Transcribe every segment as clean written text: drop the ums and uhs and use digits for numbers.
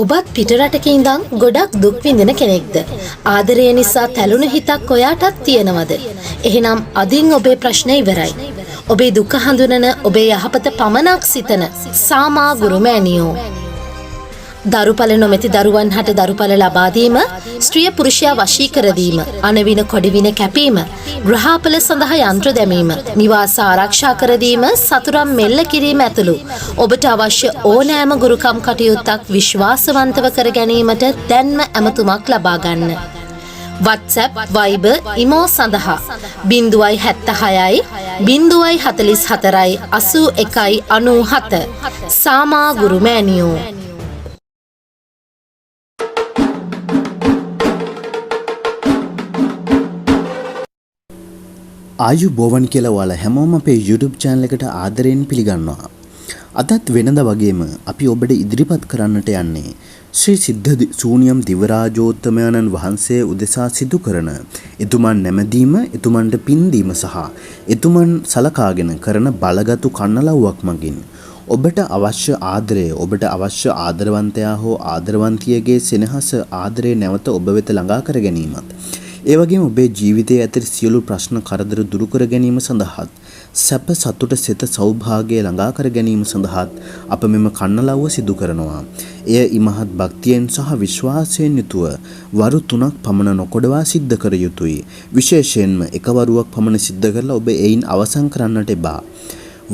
ඔබත් පිටරටක ඉඳන් ගොඩක් දුක් විඳින කෙනෙක්ද? ආදරය නිසා තැළුණු හිතක් ඔයාටත් තියෙනවද? එහෙනම් අදින් ඔබේ ප්‍රශ්න ඉවරයි. ඔබේ දුක හඳුනන, ඔබේ යහපත පමණක් සිතන සාමා ගුරු මෑණියෝ. දරුඵල නොමැති දරුවන් හට දරුඵල ලබා දීම, ස්ත්‍රිය පුරුෂයා වශී කර දීම, අනවින කොඩිවින කැපීම, ග්‍රහාපල සඳහා යන්ත්‍ර දැමීම, නිවාස ආරක්ෂා කර දීම, සතුරන් මෙල්ල කිරීම ඇතුළු ඔබට අවශ්‍ය ඕනෑම ගුරුකම් කටයුත්තක් විශ්වාසවන්තව කර ගැනීමට දැන්ම ඇමතුමක් ලබා ගන්න. WhatsApp, Viber, Imo සඳහා 076යි 044යි 81යි 97 සාමා ගුරු මෑණියෝ. ආයුබෝවන් කියලා ඔයාලා හැමෝම අපේ YouTube channel එකට ආදරයෙන් පිළිගන්නවා. අදත් වෙනද වගේම අපි ඔබට ඉදිරිපත් කරන්නට යන්නේ ශ්‍රී සිද්ධ ශූන්‍යම් දිවරාජෝත්තමයන්න් වහන්සේ උදෙසා සිදු කරන එතුමන් නැමදීම, එතුමන්ට පින් දීම සහ එතුමන් සලකාගෙන කරන බලගතු කන්නලව්වක් මගින් ඔබට අවශ්‍ය ආදරය, ඔබට අවශ්‍ය ආදරවන්තයා හෝ ආදරවන්තියගේ සෙනෙහස, ආදරය නැවත ඔබ වෙත ළඟා කර ගැනීමත්, ඒ වගේම ඔබේ ජීවිතයේ ඇති සියලු ප්‍රශ්න කරදර දුරු කර ගැනීම සඳහාත්, සැප සතුට සිත සෞභාග්‍ය ළඟා කර ගැනීම සඳහාත් අප මෙම කන්නලව්ව සිදු කරනවා. එය ඉමහත් භක්තියෙන් සහ විශ්වාසයෙන් යුතුව වරු 3ක් පමණ නොකොඩවා සිද්ධ කර යුතුයි. විශේෂයෙන්ම එක වරුවක් පමණ සිද්ධ කරලා ඔබ එයින් අවසන් කරන්නට එපා.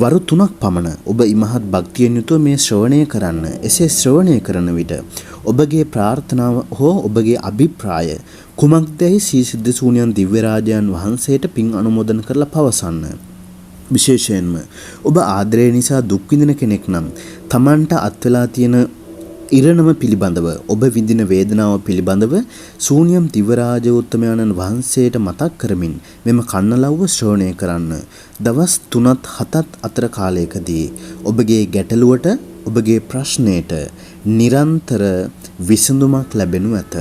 වරු 3ක් පමණ ඔබ ඉමහත් භක්තියෙන් යුතුව මේ ශ්‍රවණය කරන්න. එසේ ශ්‍රවණය කරන විට ඔබගේ ප්‍රාර්ථනාව හෝ ඔබගේ අභිප්‍රාය කුමක්දැයි ශ්‍රී සිද්ධ ශූන්‍යම් දිව්‍යරාජයන් වහන්සේට පින් අනුමෝදන් කරලා පවසන්න. විශේෂයෙන්ම ඔබ ආදරය නිසා දුක් විඳින කෙනෙක් නම් තමන්ට අත්වලා තියෙන ඉරණම පිළිබඳව, ඔබ විඳින වේදනාව පිළිබඳව ශූන්‍යම් දිව්‍යරාජෝත්තමයන්න් වහන්සේට මතක් කරමින් මෙම කන්නලව්ව ශ්‍රවණය කරන්න. දවස් 3ත් 7ත් අතර කාලයකදී ඔබගේ ගැටලුවට, ඔබගේ ප්‍රශ්නයට නිරන්තර විසඳුමක් ලැබෙනු ඇත.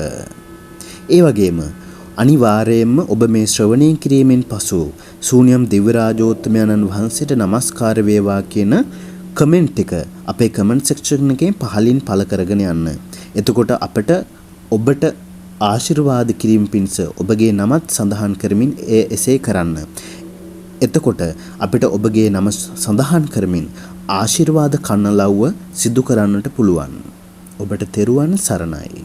ඒ වගේම අනිවාර්යයෙන්ම ඔබ මේ ශ්‍රවණය කිරීමෙන් පසු ශූන්‍යම් දිව්‍යරාජෝත්තමයන්න් වහන්සේට නමස්කාර වේවා කියන කමෙන්ට් එක අපේ කමෙන්ට් සෙක්ෂන් එකේ පහලින් පළ කරගෙන යන්න. එතකොට අපට ඔබට ආශිර්වාද කිරීම පිණිස ඔබගේ නමත් සඳහන් කරමින් එසේ කරන්න. එතකොට අපිට ඔබගේ නම සඳහන් කරමින් ආශිර්වාද කන්නලව්ව සිදු කරන්නට පුළුවන්. ඔබට තෙරුවන් සරණයි.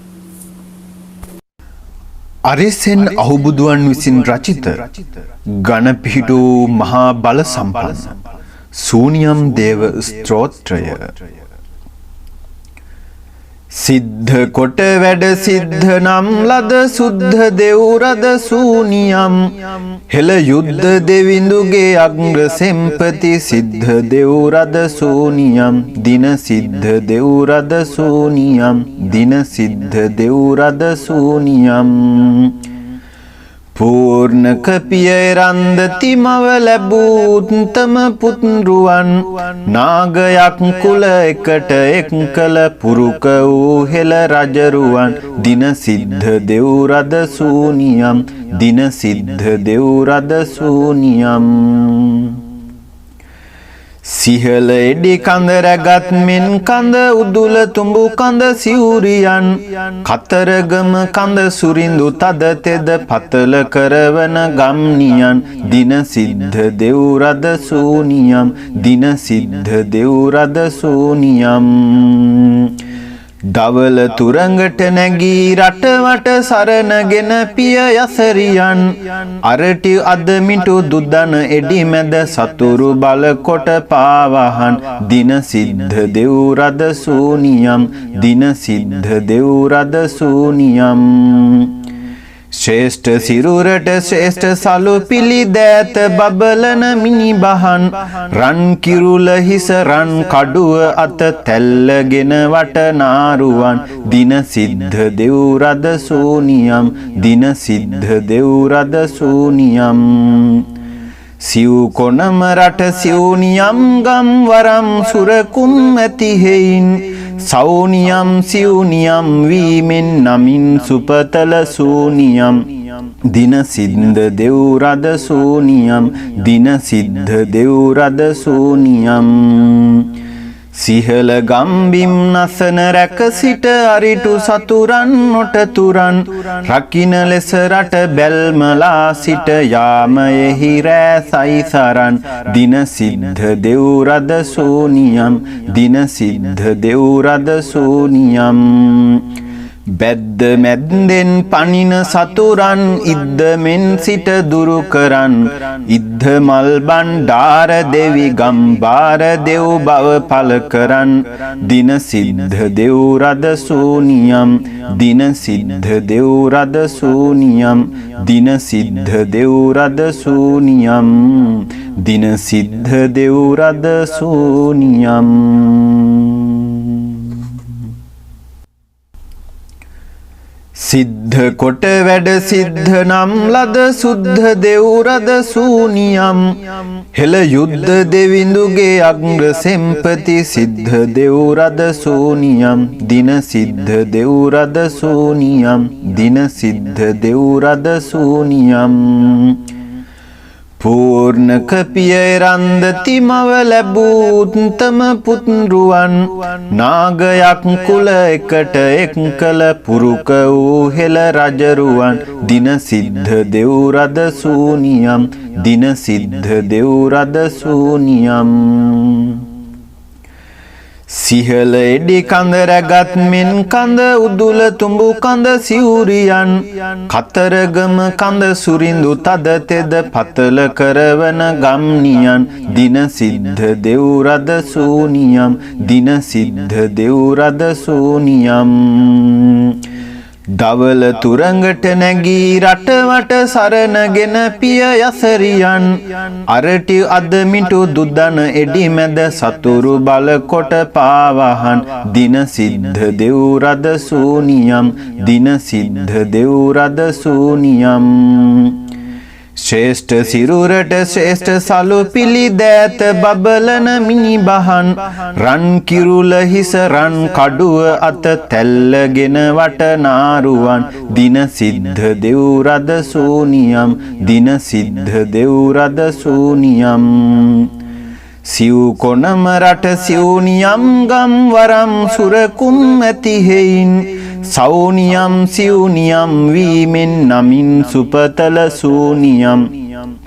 අරිසෙන් අහුබුදුවන් විසින් රචිත ගණ පිහිටු මහා බල සම්පන්න ශූන්‍යම් දේව ස්තෝත්‍රය. සිද්ධ කොට වැඩ සිද්ධ නම් ලද සුද්ධ දෙව් රද ශූන්‍යම් හෙළ යුද්ධ දෙවිඳුගේ අග්‍ර සෙම්පති සිද්ධ දෙව් රද ශූන්‍යම් දින සිද්ධ දෙව් රද ශූන්‍යම් දින සිද්ධ දෙව් රද ශූන්‍යම් පූර්ණ කපිය රන්දති මව ලැබූතම පුත්රුවන් නාගයක් කුල එකට එක් කළ පුරුක වූ හෙළ රජරුවන් දින සිද්ධ දෙව් රද ශූන්‍යම් දින සිද්ධ දෙව් රද ශූන්‍යම් සිහල එඩි කඳ රැගත් මෙන් කඳ උදුල තුඹු කඳ සිවුරියන් කතරගම කඳ සුරිඳු තද තෙද පතල කරවන ගම්නියන් දින සිද්ධ දෙව් රද ශූන්‍යම් දින සිද්ධ දෙව් රද ශූන්‍යම් දවල තුරඟට නැගී රටවට සරණගෙන පිය යසරියන් අරටි අදමිටු දුදන එඩි මැද සතුරු බල කොට පාවහන් දින සිද්ධ දෙව් රද ශූන්‍යම් දින සිද්ධ දෙව් රද ශූන්‍යම් ශ්‍රේෂ්ඨ සිරුරට ශ්‍රේෂ්ඨ සලු පිළි දෑත බබලන මිනි බහන් රන් කිරුල හිස රන් කඩුව අත තැල්ලගෙන වටනාරුවන් දින සිද්ධ දෙව් රද ශූන්‍යම් දින සිද්ධ දෙව් රද ශූන්‍යම් සිව් කොනම රට සිව්නියම් ගම් වරම් සුරකුම් ඇති හෙයින් සෞනියම් සිව්නියම් වීමෙන් නමින් සුපතල ශූන්‍යම් දින සිද්ධ දෙව් රද ශූන්‍යම් දින සිද්ධ දෙව් රද ශූන්‍යම් සිහල ගම්බිම් නසන රැක සිට අරිටු සතුරන් නොටතුරන් රකින ලෙස රට බැල්මලා සිට යාමයෙහි රෑ සයිසරන් දින සිද්ධ දෙව්රද සෝනියම් දින සිද්ධ දෙව්රද සෝනියම් බැද්ද මැද්දෙන් පනින සතුරන් ඉද්දමෙන් සිට දුරු කරන් ඉද්ද මල් බණ්ඩාර දෙවි ගම්බාර දෙව් බව පල කරන් දින සිද්ධ දෙව්රද සෝනියම් දින සිද්ධ දෙව්රද සෝනියම් දින සිද්ධ දෙව්රද සෝනියම් දින සිද්ධ දෙව්රද සෝනියම් සිද්ධ කොට වැඩ සිද්ධ නම් ලද සුද්ධ දෙව්රද සූනියම් හෙළ යුද්ධ දෙවිඳුගේ අග්‍ර සෙම්පති සිද්ධ දෙව්රද සූනියම් දින සිද්ධ දෙව්රද සූනියම් දින සිද්ධ දෙව්රද සූනියම් පූර්ණක පියරන්දති මව ලැබූත්තම පුත්රුවන් නාගයක් කුල එකට එක් කළ පුරුක වූ හෙළ රජරුවන් දින සිද්ධ දෙව්රද සූනියම් දින සිද්ධ දෙව්රද සූනියම් සිහල එඩි කඳ රැගත් මෙන් කඳ උදුල තුඹු කඳ සිවුරියන් කතරගම කඳ සුරිඳු තද තෙද පතල කරවන ගම්නියන් දින සිද්ධ දෙව්රද සූනියම් දින සිද්ධ දෙව්රද සූනියම් දවල තුරඟට නැගී රටවට සරණගෙන පිය යසරියන් අරටි අදමිටු දුදන එඩි මැද සතුරු බලකොට පාවහන් දින සිද්ධ දෙව්රද සූනියම් දින සිද්ධ දෙව්රද සූනියම් ශ්‍රේෂ්ඨ සිරුරට ශ්‍රේෂ්ඨ සලු පිළි දෑත බබලන මිනිබහන් රන් කිරුල හිස රන් කඩුව අත තැල්ලගෙන වටනාරුවන් දින සිද්ධ දෙව්රද සූනියම් දින සිද්ධ දෙව්රද සූනියම් සිව් කොනම රට සිව්නියම් ගම් වරම් සුරකුම් ඇති හෙයින් සෞනියම් සිව්නියම් වීමෙන් නමින් සුපතල සූනියම්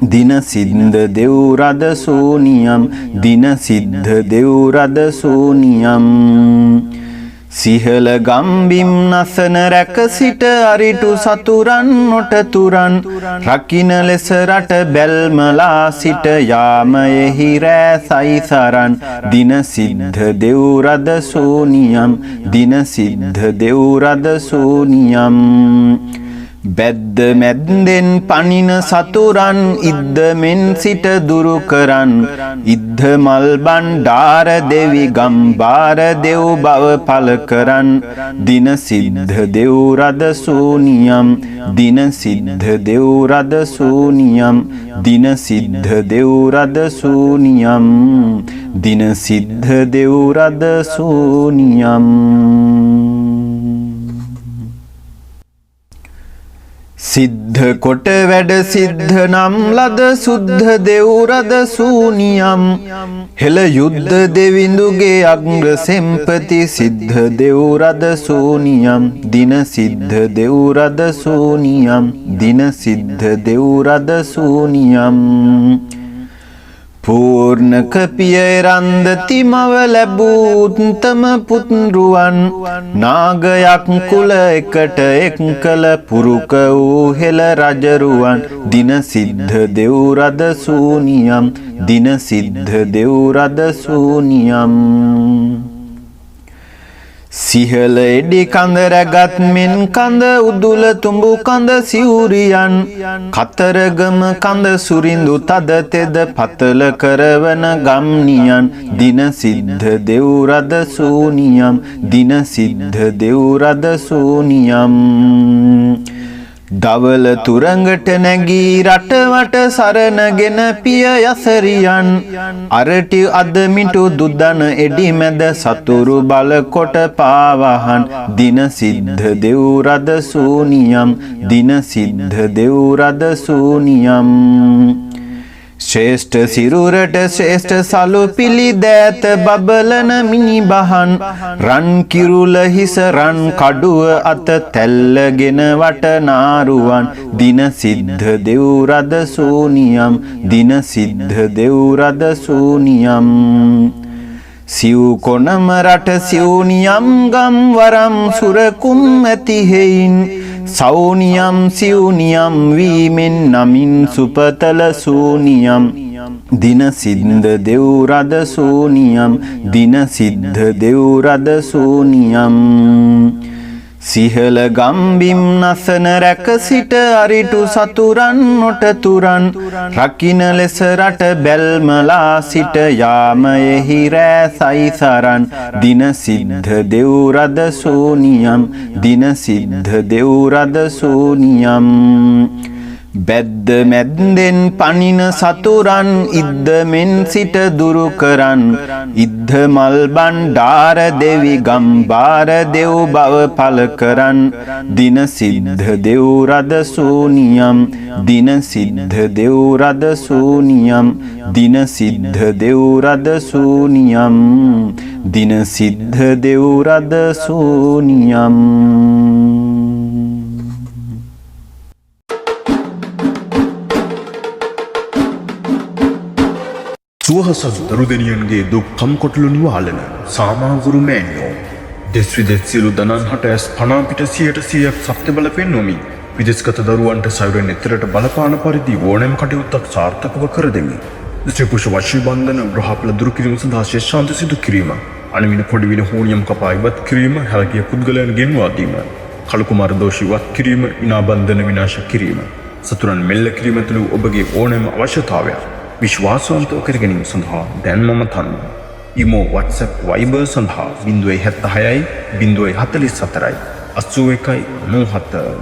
දින සිද්ධ දෙව්රද සූනියම් දින සිද්ධ දෙව්රද සූනියම් සිහල ගම්බිම් නසන රැක සිට අරිටු සතුරන් නොටතුරන් රකින ලෙස රට බැල්මලා සිට යාමයෙහි රෑ සයිසරන් දින සිද්ධ දෙව්රද සූනියම් දින සිද්ධ දෙව්රද සූනියම් බැද්ද මැද්දෙන් පනින සතුරන් ඉද්දමෙන් සිට දුරු කරන් ඉද්ද මල් බණ්ඩාර දෙවි ගම්බාර දෙව් බව පල කරන් දින සිද්ධ දෙව්රද සූනියම් දින සිද්ධ දෙව්රද සූනියම් දින සිද්ධ දෙව්රද සූනියම් දින සිද්ධ දෙව්රද සූනියම් සිද්ධ කොට වැඩ සිද්ධ නම් ලද සුද්ධ දෙව්රද සූනියම් හෙළ යුද්ධ දෙවිඳුගේ අග්‍ර සෙම්පති සිද්ධ දෙව්රද සූනියම් දින සිද්ධ දෙව්රද සූනියම් දින සිද්ධ දෙව්රද සූනියම් පූර්ණක පියරන්දති මව ලැබූත්තම පුත්රුවන් නාගයක් කුල එකට එක් කළ පුරුක වූ හෙළ රජරුවන් දින සිද්ධ දෙව්රද සූනියම් දින සිද්ධ දෙව්රද සූනියම් සිහල එඩි කඳ රැගත් මෙන් කඳ උදුල තුඹු කඳ සිවුරියන් කතරගම කඳ සුරිඳු තද තෙද පතල කරවන ගම්නියන් දින සිද්ධ දෙව්රද සූනියම් දින සිද්ධ දෙව්රද සූනියම් දවල තුරඟට නැගී රටවට සරණගෙන පිය යසරියන් අරටි අදමිටු දුදන එඩි මැද සතුරු බලකොට පාවහන් දින සිද්ධ දෙව්රද සූනියම් දින සිද්ධ දෙව්රද සූනියම් ශ්‍රේෂ්ඨ සිරුරට ශ්‍රේෂ්ඨ සලු පිළිදෑත බබලන මිනි බහන් රන් කිරුල හිස රන් කඩුව අත තැල්ලගෙන වටනාරුවන් දින සිද්ධ දෙව් රද සූනියම් දින සිද්ධ දෙව් රද සූනියම් සිව් කොනම රට සිව්නියම් ගම් වරම් සුරකුම් ඇති හෙයින් සෞනියම් සිව්නියම් වීමෙන් නමින් සුපතල සූනියම් දින සිද්ධ දෙව් රද සූනියම් දින සිද්ධ දෙව් රද සූනියම් සිහල ගම්බිම් නසන රැක සිට අරිටු සතුරන් නොටතුරන් රකින ලෙස රට බැල්මලා සිට යාමයෙහි රෑ සයිසරන් දින සිද්ධ දෙව් රද සූනියම් දින සිද්ධ දෙව් රද සූනියම් බැද්ද මැද්දෙන් පනින සතුරන් ඉද්දමෙන් සිට දුරු කරන් ඉද්ද මල් බණ්ඩාර දෙවි ගම්බාර දෙව් බව පල කරන් දින සිද්ධ දෙව් රද සූනියම් දින සිද්ධ දෙව් රද සූනියම් දින සිද්ධ දෙව් රද සූනියම් දින සිද්ධ දෙව් රද සූනියම් සුවහසන් දරුදෙනියන්ගේ දුක් කම්කොටලු නිවාලන සාමාගුරු මෑණියෝ දෙස් විදෙස් සියලු දනන් හට ඇස් පනාපිට 100%ක් සත්‍ය බල පෙන්වමින් විදෙස්ගත දරුවන්ට සයුරෙන් එතරට බලපාන පරිදි ඕනෑම කටයුත්තක් සාර්ථකව කර දෙමි. ස්ත්‍රී පුරුෂ වශී බන්ධන ගෘහපල දුරු කිරීම සඳහා ශේෂාන්ත සිදු කිරීම, අණවින පොඩිවින හෝනියම් කපා ඉවත් කිරීම, හැලකිය පුද්ගලයන් ගෙන්වා දීම, කළු කුමාර දෝෂී වත් කිරීම, ඉනා බන්ධන විනාශ කිරීම, සතුරන් මෙල්ල කිරීම තුළු ඔබගේ ඕනෑම අවශ්‍යතාවයක් විශ්වාසවන්තව කර ගැනීම සඳහා දැන් මම තන්න. ඉමෝ WhatsApp Viber සඳහා 076 044 81 97